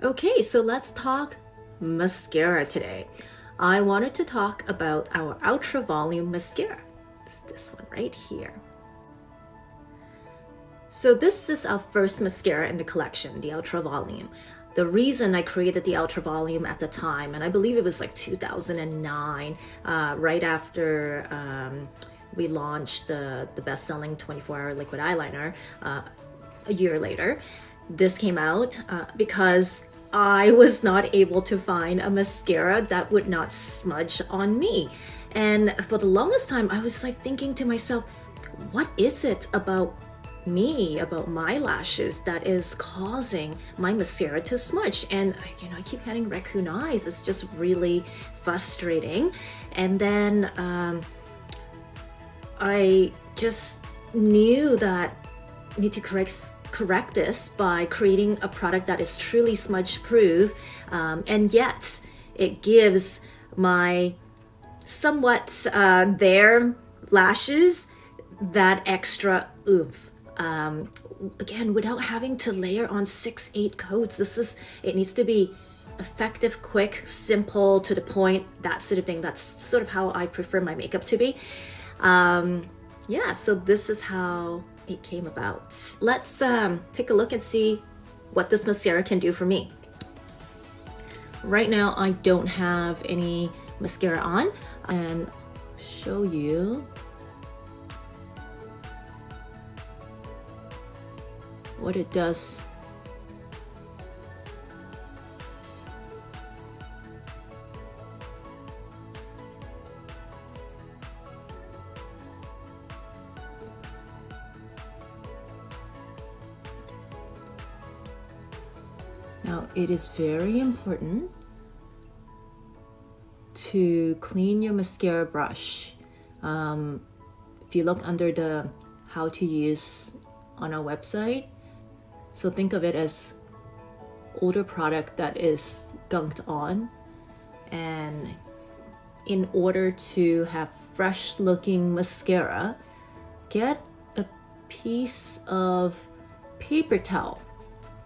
Okay, so let's talk mascara today. I wanted to talk about our Ultra Volume Mascara. It's this one right here. So this is our first mascara in the collection, the Ultra Volume. The reason I created the Ultra Volume at the time, and I believe it was like 2009, right after we launched the best-selling 24-hour liquid eyeliner a year later. This came out because I was not able to find a mascara that would not smudge on me. And for the longest time, I was like thinking to myself, what is it about me, about my lashes, that is causing my mascara to smudge? And I keep getting raccoon eyes. It's just really frustrating. And then I just knew that I need to correct this by creating a product that is truly smudge proof, and yet it gives my somewhat their lashes that extra oomph. Again, without having to layer on 6-8 coats. It needs to be effective, quick, simple, to the point, that sort of thing. That's sort of how I prefer my makeup to be. Yeah, so this is how it came about. Let's take a look and see what this mascara can do for me. Right now I don't have any mascara on, and show you what it does. Now, it is very important to clean your mascara brush. If you look under the how to use on our website, so think of it as older product that is gunked on, and in order to have fresh looking mascara, get a piece of paper towel,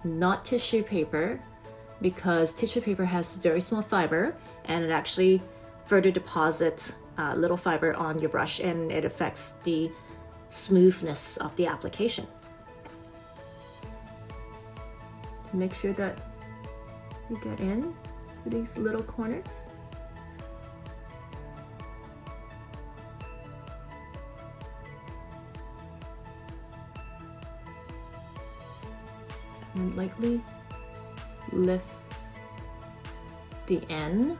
not tissue paper, because tissue paper has very small fiber and it actually further deposits little fiber on your brush, and it affects the smoothness of the application. Make sure that you get in to these little corners. And lightly lift the end.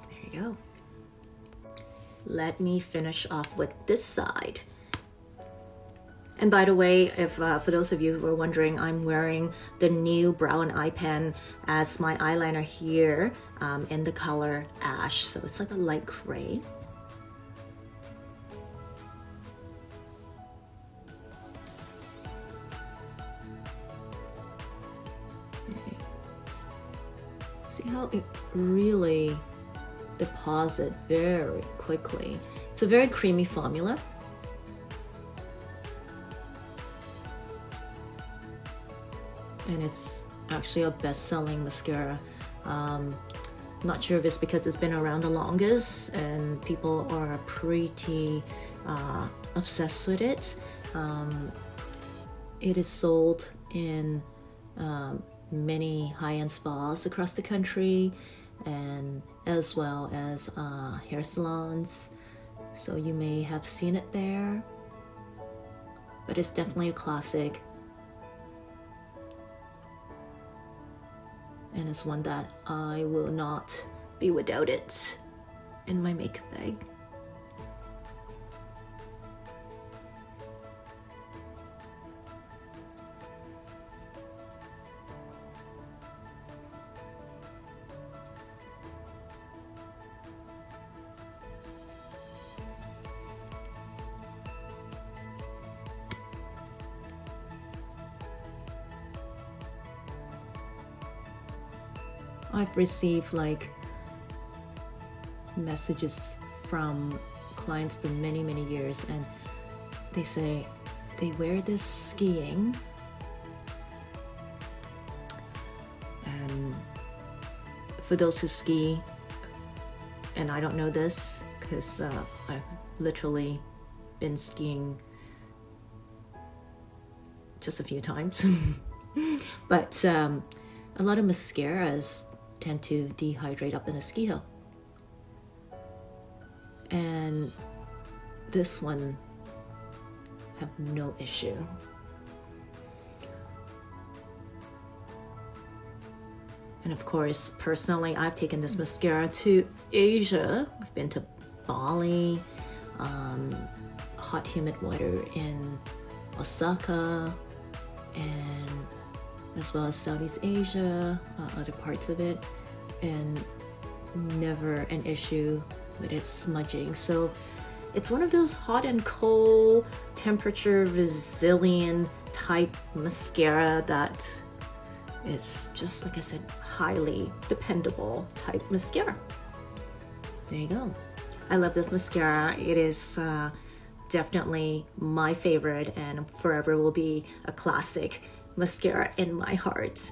There you go. Let me finish off with this side. And by the way, if for those of you who are wondering, I'm wearing the new brown eye pen as my eyeliner here, in the color ash. So it's like a light gray. Okay. See how it really deposits very quickly. It's a very creamy formula. And it's actually a best-selling mascara. Not sure if it's because it's been around the longest and people are pretty obsessed with it. It is sold in many high-end spas across the country, and as well as hair salons. So you may have seen it there, but it's definitely a classic. And it's one that I will not be without it in my makeup bag. I've received like messages from clients for many, many years, and they say they wear this skiing, and for those who ski, and I don't know this because I've literally been skiing just a few times, but a lot of mascaras tend to dehydrate up in a ski hill. And this one have no issue. And of course, personally, I've taken this mascara to Asia. I've been to Bali, hot humid weather in Osaka, and as well as Southeast Asia, other parts of it, and never an issue with it smudging. So it's one of those hot and cold, temperature resilient type mascara that is just, like I said, highly dependable type mascara. There you go. I love this mascara. It is definitely my favorite and forever will be a classic mascara in my heart.